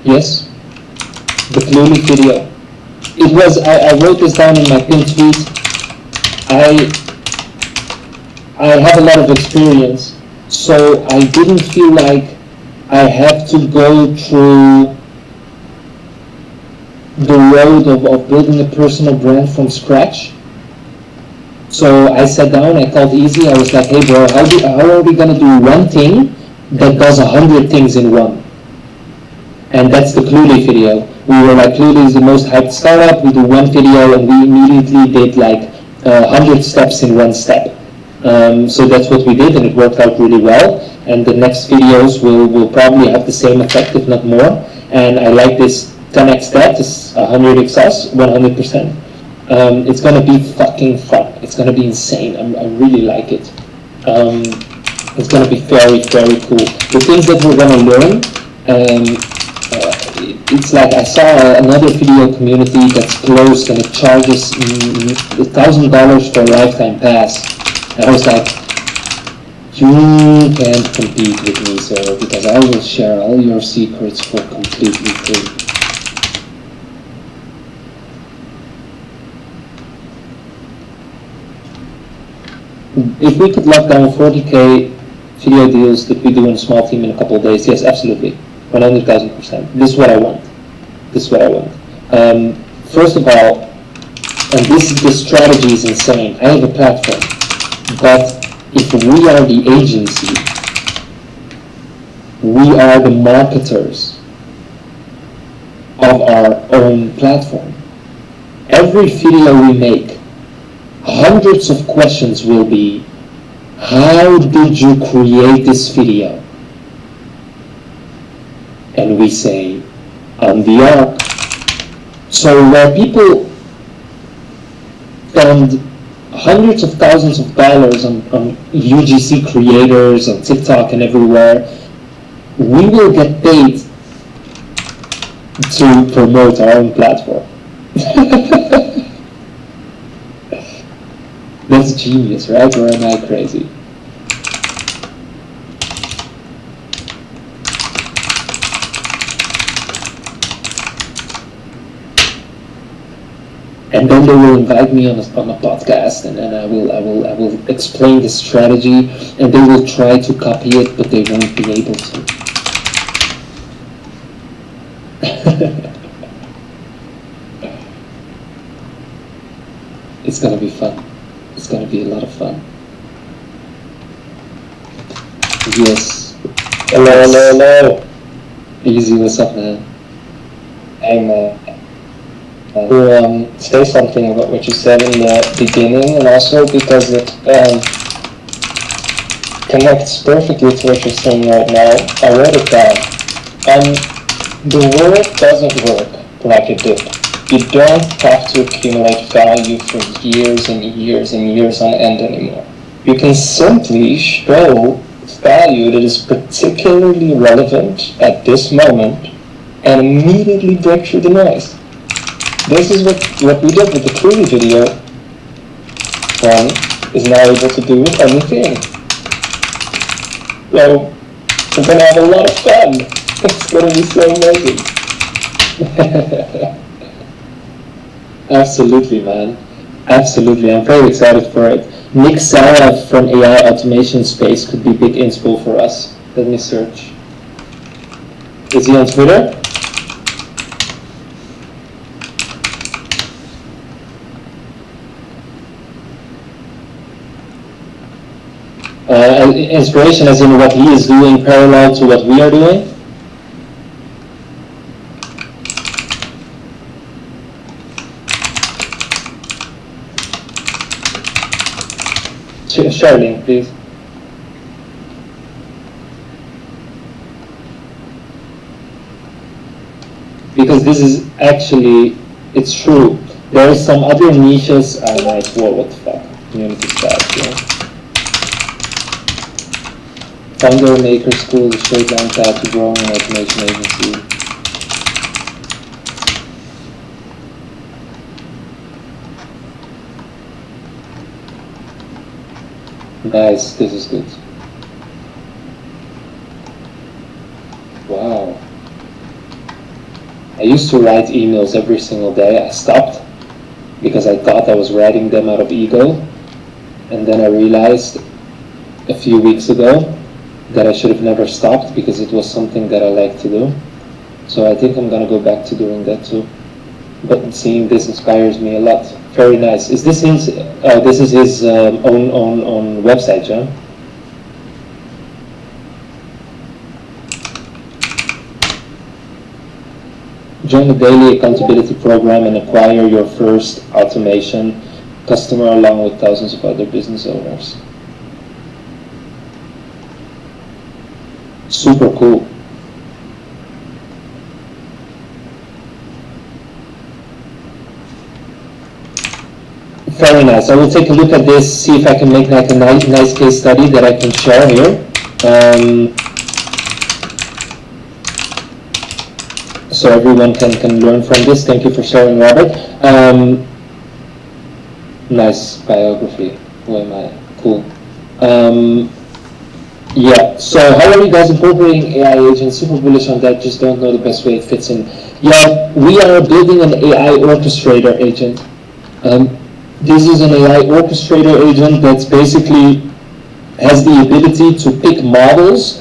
Yes. The Clooney video. It was, I wrote this down in my pinned tweet. I have a lot of experience, so I didn't feel like I had to go through the road of building a personal brand from scratch. So I sat down, I felt easy, I was like, hey bro, how are we gonna do one thing that does 100 things in one? And that's the Cluely video. We were like, Cluely is the most hyped startup, we do one video and we immediately did like 100 steps in one step. So that's what we did, and it worked out really well. And the next videos will probably have the same effect, if not more. And I like this 10x that, this 100x, 100%. It's gonna be fucking fun. It's gonna be insane. I really like it. It's gonna be very, very cool. The things that we're gonna learn, it's like I saw another video community that's closed and it charges $1,000 for a lifetime pass. And I was like, you can't compete with me, sir, because I will share all your secrets for completely free. If we could lock down 40K video deals that we do in a small team in a couple of days, yes, absolutely, 100,000%. This is what I want. This is what I want. First of all, and this strategy is insane. I have a platform, but if we are the agency, we are the marketers of our own platform. Every video we make, hundreds of questions will be, how did you create this video? And we say, on the arc. So where people spend hundreds of thousands of dollars on UGC creators, on TikTok and everywhere, we will get paid to promote our own platform. That's genius, right? Or am I crazy? And then they will invite me on a podcast, and then I will explain the strategy, and they will try to copy it, but they won't be able to. It's gonna be fun. It's gonna be a lot of fun. Yes. Hello. Easy, what's up, man? Hey, man. Say something about what you said in the beginning, and also because it connects perfectly to what you're saying right now. I wrote it down. The world doesn't work like it did. You don't have to accumulate value for years and years and years on end anymore. You can simply show value that is particularly relevant at this moment and immediately break through the noise. This is what we did with the Truly video. One is now able to do with anything. So we're gonna have a lot of fun. It's gonna be so amazing. Absolutely, man. Absolutely. I'm very excited for it. Nick Sarah from AI Automation Space could be big inspo for us. Let me search. Is he on Twitter? Inspiration as in what he is doing parallel to what we are doing? Share link, please. Because this is actually, it's true. There are some other niches. Nice. Whoa, what the fuck? Community staff, yeah. Founder Maker School, the straight line path to growing an automation agency. Nice, this is good. Wow. I used to write emails every single day. I stopped because I thought I was writing them out of ego. And then I realized a few weeks ago that I should have never stopped because it was something that I like to do. So I think I'm gonna go back to doing that too. But seeing this inspires me a lot. Very nice. Is this his? This is his own website, John. Join the daily accountability program and acquire your first automation customer along with thousands of other business owners. Super cool. Very nice. I will take a look at this, see if I can make like a nice case study that I can share here. So everyone can learn from this. Thank you for sharing, Robert. Nice biography. Who am I? Cool. Yeah, so how are you guys incorporating AI agents? Super bullish on that, just don't know the best way it fits in. Yeah, we are building an AI orchestrator agent. This is an AI orchestrator agent that's basically has the ability to pick models.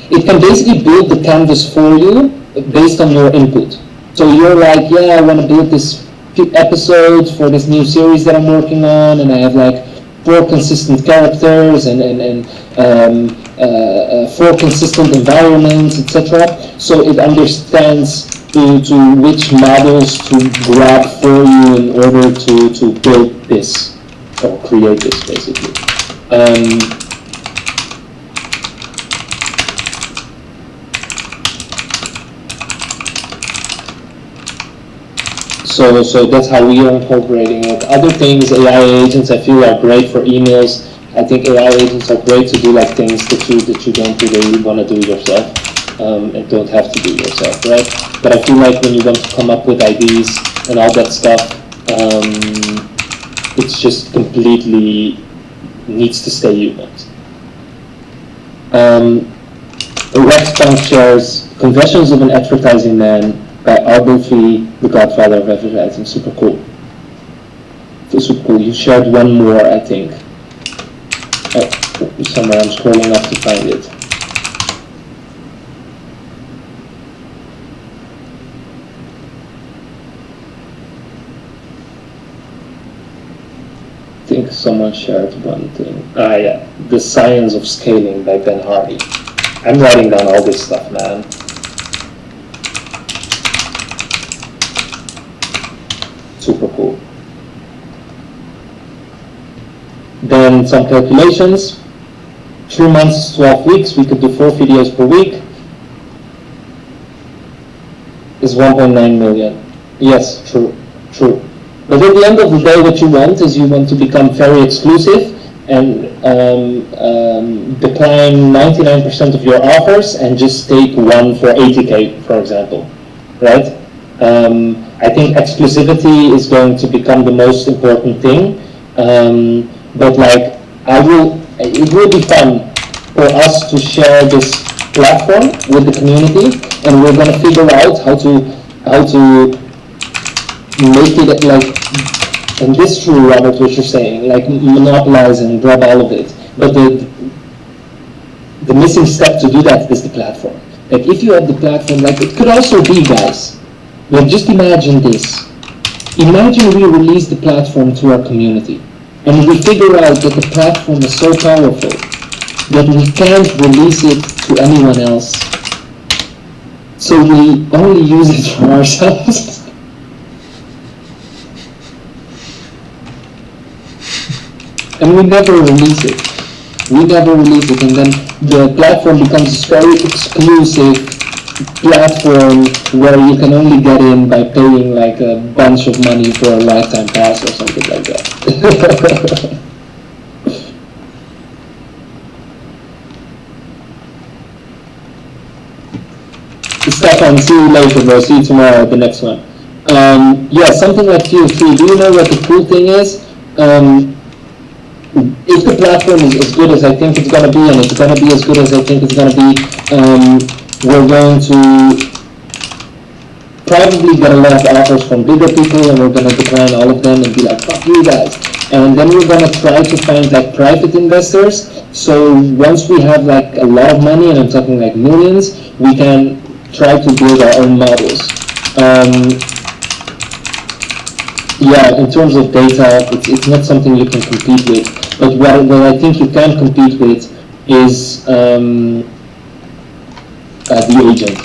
It can basically build the canvas for you based on your input. So you're like, yeah, I want to build this episode for this new series that I'm working on, and I have like 4 consistent characters and 4 consistent environments, etc. So it understands to which models to grab for you in order to build this or create this, basically. So that's how we are incorporating it. Other things, AI agents, I feel are great for emails. I think AI agents are great to do like things that you don't really want to do yourself and don't have to do yourself, right? But I feel like when you want to come up with ideas and all that stuff, it's just completely needs to stay human. Rex Punk shares Confessions of an Advertising Man by Albert Fee, the godfather of advertising. Super cool. Super cool. You shared one more, I think. Oh, somewhere I'm scrolling up to find it. I think someone shared one thing. Ah, yeah. The Science of Scaling by Ben Hardy. I'm writing down all this stuff, man. Super cool. Then some calculations. 3 months, 12 weeks, we could do 4 videos per week. Is 1.9 million. Yes, true, true. But at the end of the day, what you want is you want to become very exclusive and decline 99% of your offers and just take one for 80K, for example, right? I think exclusivity is going to become the most important thing, but like it will be fun for us to share this platform with the community, and we're going to figure out how to make it like, and this is true, Robert, what you're saying, like monopolize and grab all of it. But the missing step to do that is the platform. Like if you have the platform, like it could also be, guys, like just imagine this. Imagine we release the platform to our community, and we figure out that the platform is so powerful that we can't release it to anyone else. So we only use it for ourselves. And we never release it. We never release it, and then the platform becomes a very exclusive platform where you can only get in by paying like a bunch of money for a lifetime pass or something like that. Stefan, see you later, bro. See you tomorrow at the next one. Yeah, something like Q3. Do you know what the cool thing is? If the platform is as good as I think it's going to be, and it's going to be as good as I think it's going to be, we're going to probably get a lot of offers from bigger people, and we're going to decline all of them and be like, fuck you guys. And then we're going to try to find like private investors. So once we have like a lot of money, and I'm talking like millions, we can try to build our own models. Yeah, in terms of data, it's not something you can compete with. But what I think you can compete with is the agent.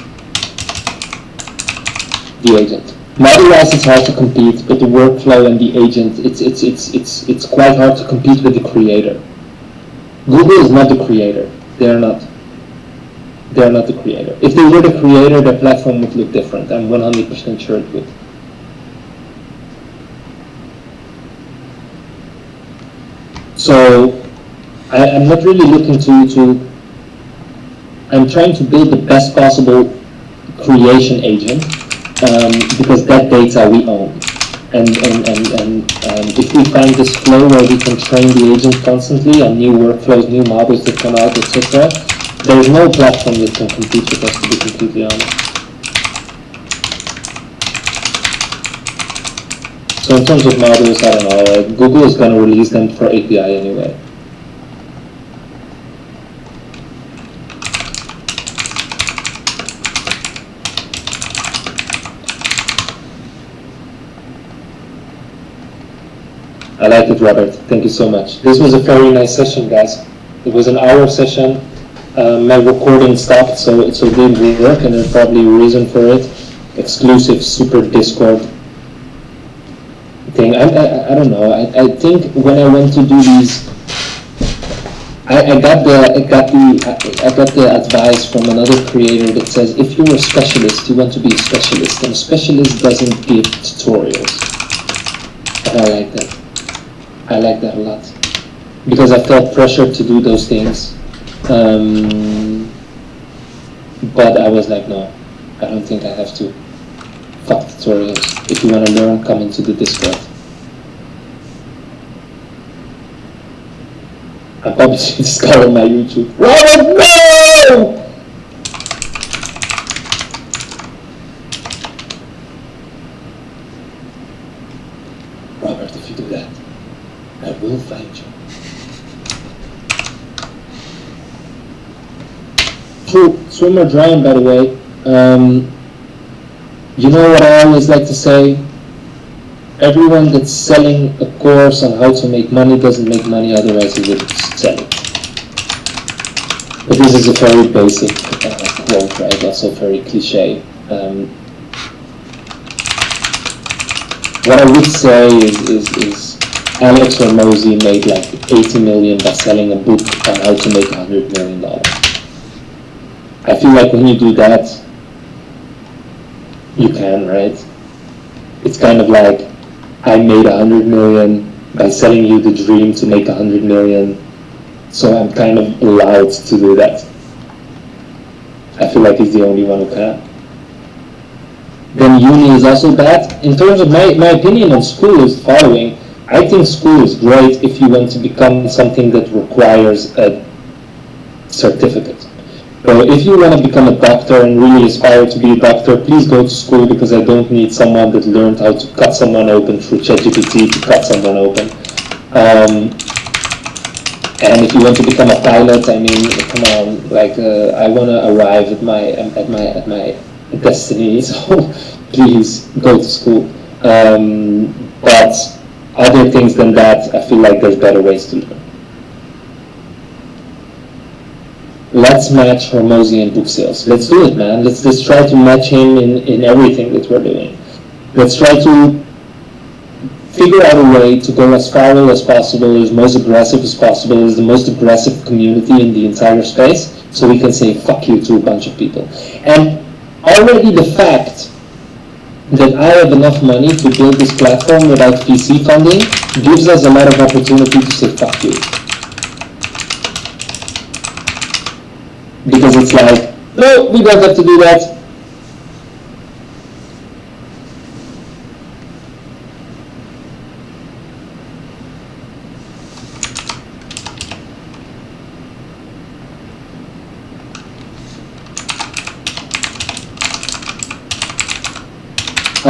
The agent. Model-wise, it's hard to compete, but the workflow and the agent, it's quite hard to compete with the creator. Google is not the creator. They're not. They're not the creator. If they were the creator, their platform would look different. I'm 100% sure it would. So I'm not really looking to I'm trying to build the best possible creation agent, because that data we own. And if we find this flow where we can train the agent constantly on new workflows, new models that come out, etc., there's no platform that can compete with us, to be completely honest. So in terms of models, I don't know, Google is going to release them for API anyway. I like it, Robert. Thank you so much. This was a very nice session, guys. It was an hour session. My recording stopped, so it didn't work, and there's probably a reason for it. Exclusive super Discord thing. I don't know. I think when I went to do these, I got the advice from another creator that says if you're a specialist, you want to be a specialist, and a specialist doesn't give tutorials. And I like that. I like that a lot, because I felt pressure to do those things, but I was like, no, I don't think I have to. Fuck tutorials. If you want to learn, come into the Discord. I'm publishing this guy on my YouTube. Robert, no! Robert, if you do that, I will find you. True, swimmer drown, by the way. You know what I always like to say? Everyone that's selling a course on how to make money doesn't make money, otherwise he would sell it. But this is a very basic quote, right? Also very cliche. What I would say is Alex or Mosey made like 80 million by selling a book on how to make $100 million. I feel like when you do that, you can, right? It's kind of like, I made 100 million by selling you the dream to make 100 million, so I'm kind of allowed to do that. I feel like he's the only one who can. Then uni is also bad. In terms of my opinion on school is the following. I think school is great if you want to become something that requires a certificate. So if you want to become a doctor and really aspire to be a doctor, please go to school, because I don't need someone that learned how to cut someone open through ChatGPT to cut someone open. And if you want to become a pilot, I mean, come on, like I want to arrive at my destiny, so please go to school. But other things than that, I feel like there's better ways to learn. Let's match Hormozy and book sales. Let's do it, man. Let's just try to match him in everything that we're doing. Let's try to figure out a way to go as viral as possible, as most aggressive as possible, as the most aggressive community in the entire space, so we can say fuck you to a bunch of people. And already the fact that I have enough money to build this platform without VC funding gives us a lot of opportunity to say fuck you. Because it's like, no, we don't have to do that.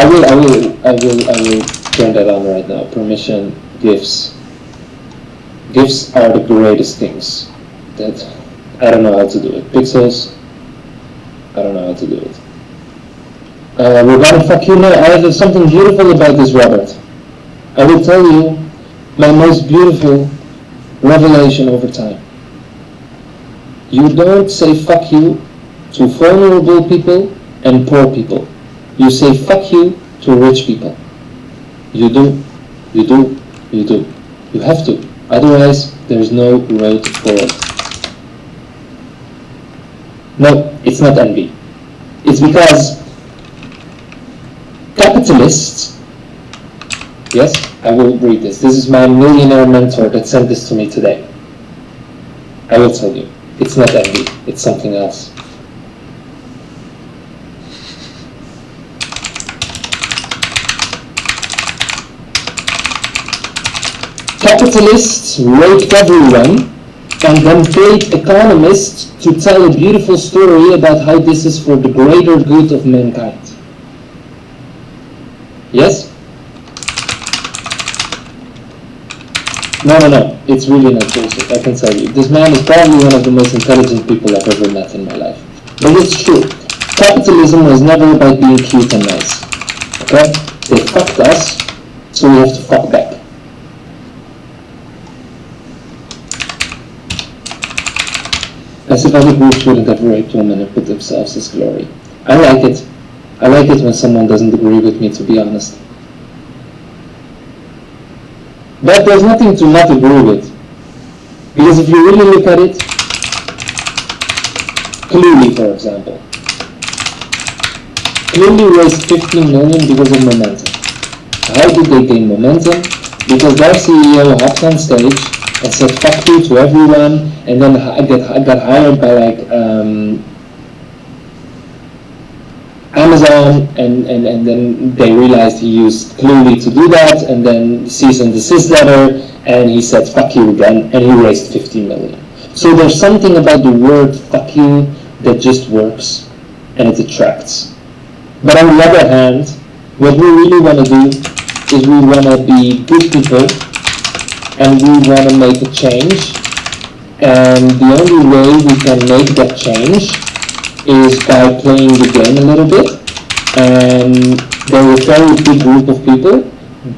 I will turn that on right now. Permission, GIFs. GIFs are the greatest things. That I don't know how to do it. Pixels, I don't know how to do it. We're gonna fuck you now. I have something beautiful about this, Robert. I will tell you my most beautiful revelation over time. You don't say fuck you to vulnerable people and poor people. You say fuck you to rich people. You do, you do, you do. You have to. Otherwise, there's no road forward. No, it's not envy. It's because capitalists, yes, I will read this. This is my millionaire mentor that sent this to me today. I will tell you, it's not envy, it's something else. Capitalists raped everyone and then paid economists to tell a beautiful story about how this is for the greater good of mankind. Yes? No, it's really not bullshit, I can tell you. This man is probably one of the most intelligent people I've ever met in my life. But it's true. Capitalism was never about being cute and nice. Okay? They fucked us, so we have to fuck back. As if other groups wouldn't have raped women and put themselves as glory. I like it. I like it when someone doesn't agree with me, to be honest. But there's nothing to not agree with. Because if you really look at it, Clearly, for example. Clearly raised 15 million because of momentum. How did they gain momentum? Because their CEO hopped on stage and said fuck you to everyone, and then got hired by like Amazon, and then they realized he used Clearly to do that, and then cease and desist letter, and he said fuck you again, and he raised 15 million. So there's something about the word fuck you that just works, and it attracts. But on the other hand, what we really want to do is we want to be good people, and we want to make a change, and the only way we can make that change is by playing the game a little bit, and there are a very big group of people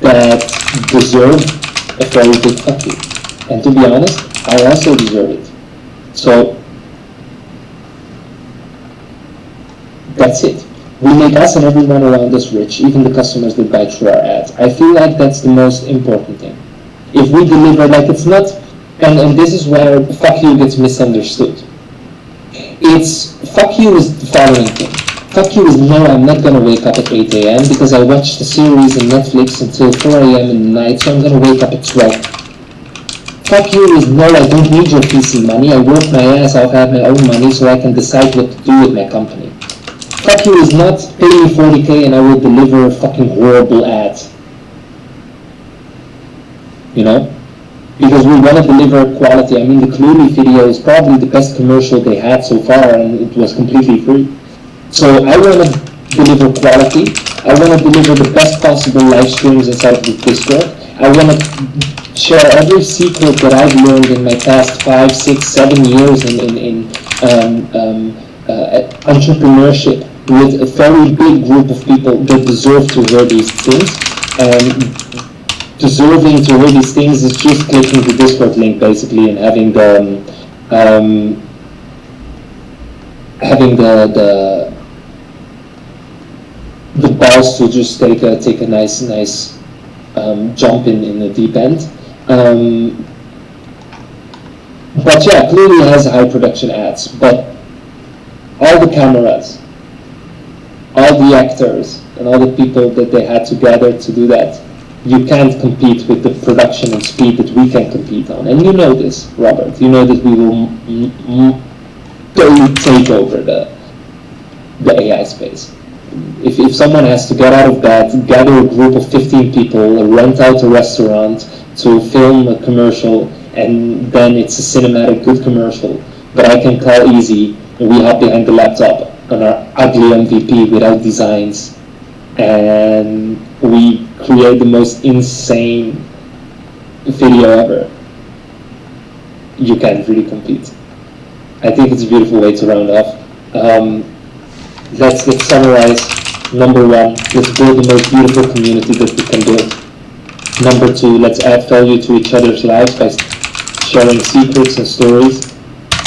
that deserve a very big fuck you. And to be honest, I also deserve it. So, that's it. We make us and everyone around us rich, even the customers that buy through our ads. I feel like that's the most important thing. If we deliver, like it's not, and this is where fuck you gets misunderstood. It's, fuck you is the following thing. Fuck you is, no, I'm not going to wake up at 8 a.m. because I watched the series on Netflix until 4 a.m. in the night, so I'm going to wake up at 12. Fuck you is, no, I don't need your PC money, I work my ass off, I have my own money, so I can decide what to do with my company. Fuck you is not, pay me 40k and I will deliver a fucking horrible ad. You know? Because we want to deliver quality. I mean, the Clearly video is probably the best commercial they had so far, and it was completely free. So I want to deliver quality. I want to deliver the best possible live streams inside of the Discord. I want to share every secret that I've learned in my past 5, 6, 7 years in entrepreneurship with a very big group of people that deserve to hear these things. And deserving to hear these things is just clicking the Discord link basically and having the balls to just take a nice jump in the deep end. But yeah, clearly has high production ads, but all the cameras, all the actors, and all the people that they had to gather to do that, you can't compete with the production and speed that we can compete on. And you know this, Robert. You know that we will totally take over the AI space. If someone has to get out of bed, gather a group of 15 people, rent out a restaurant to film a commercial, and then it's a cinematic good commercial, but I can call easy, and we hop behind the laptop on our ugly MVP without designs, and we create the most insane video ever. You can't really compete. I think it's a beautiful way to round off. Let's summarize. Number one, let's build the most beautiful community that we can build. Number two, let's add value to each other's lives by sharing secrets and stories.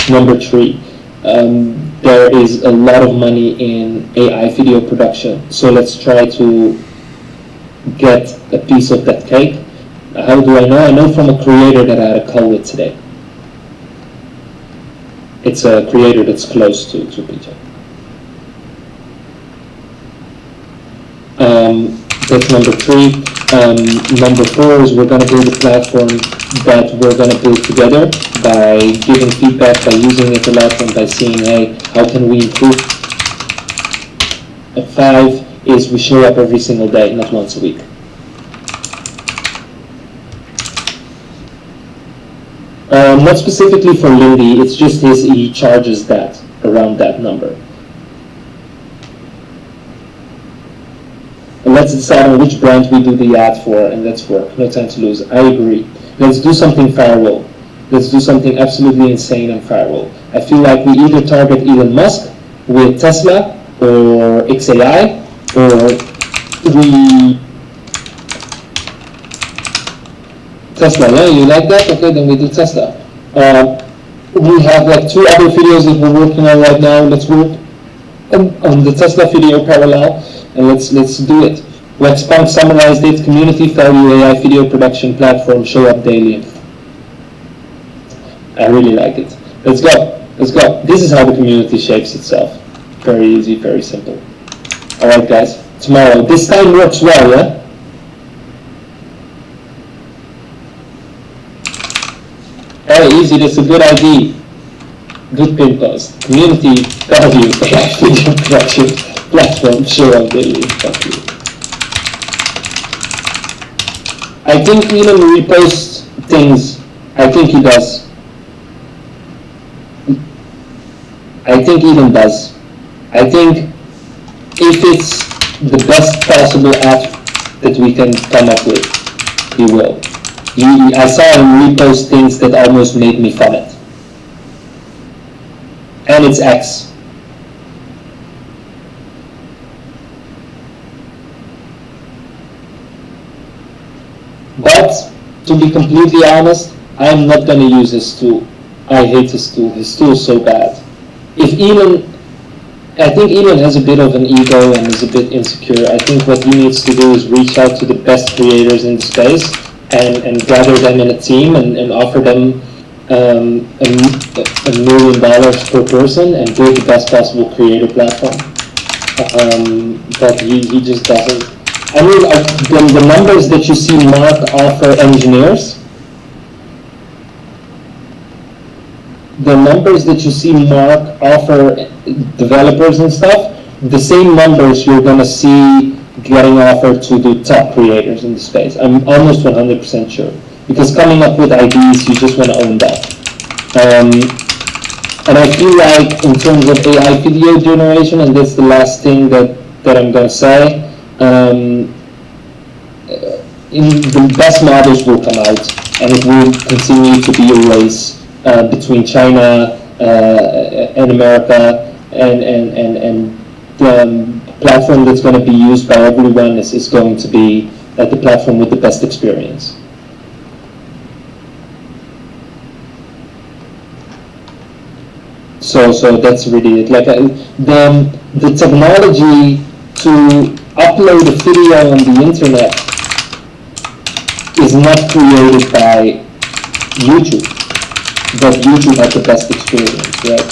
Number three, there is a lot of money in AI video production, so let's try to get a piece of that cake. How do I know? I know from a creator that I had a call with today. It's a creator that's close to Peter. That's number three. Number four is we're going to build a platform that we're going to build together by giving feedback, by using it a lot, and by seeing, hey, how can we improve? And five is we show up every single day, not once a week. Not specifically for Lindy, it's just he charges that, around that number. And let's decide on which brand we do the ad for, and let's work. No time to lose. I agree. Let's do something viral. Let's do something absolutely insane and viral. I feel like we either target Elon Musk with Tesla or XAI, or we... Tesla, yeah, you like that? Okay, then we do Tesla. We have like 2 other videos that we're working on right now. Let's work on the Tesla video parallel, and let's do it. Waxpunk summarized it: community, value, AI video production platform, show up daily. I really like it. Let's go. Let's go. This is how the community shapes itself. Very easy, very simple. All right, guys. Tomorrow. This time works well, yeah? Hey, easy. That's a good idea. Good pin post. Community, value, AI video production platform, show up daily. Thank you. I think Elon reposts things. I think he does. I think Elon does. I think if it's the best possible app that we can come up with, he will. I saw him repost things that almost made me vomit. And it's X. But, to be completely honest, I'm not going to use his tool. I hate his tool. His tool is so bad. I think Elon has a bit of an ego and is a bit insecure. I think what he needs to do is reach out to the best creators in the space and gather them in a team and offer them $1 million per person and build the best possible creator platform. But he just doesn't. I mean, the numbers that you see Mark offer engineers, the numbers that you see Mark offer developers and stuff, the same numbers you're going to see getting offered to the top creators in the space. I'm almost 100% sure. Because coming up with ideas, you just want to own that. And I feel like in terms of AI video generation, and that's the last thing that I'm going to say, the best models will come out, and it will continue to be a race between China and America, and the platform that's going to be used by everyone is going to be the platform with the best experience. So that's really it. Like the technology to upload a video on the internet is not created by YouTube, but YouTube has the best experience, right?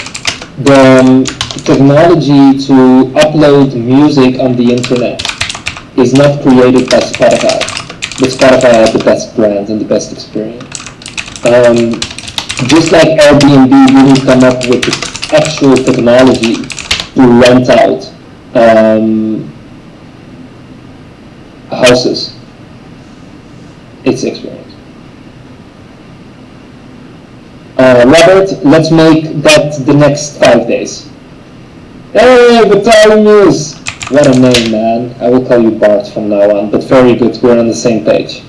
The technology to upload music on the internet is not created by Spotify, but Spotify has the best brand and the best experience. Just like Airbnb didn't come up with the actual technology to rent out houses, it's experience. Robert, let's make that the next 5 days. Hey, Vitalius! What a name, man. I will call you Bart from now on, but very good, we're on the same page.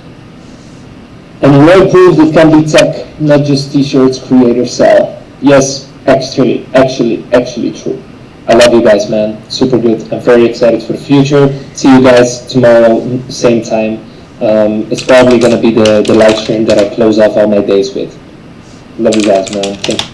And Roy proved it can be tech, not just t-shirts creators sell. Yes, actually true. I love you guys, man. Super good. I'm very excited for the future. See you guys tomorrow, same time. It's probably going to be the live stream that I close off all my days with. Love you guys, man. Thank you.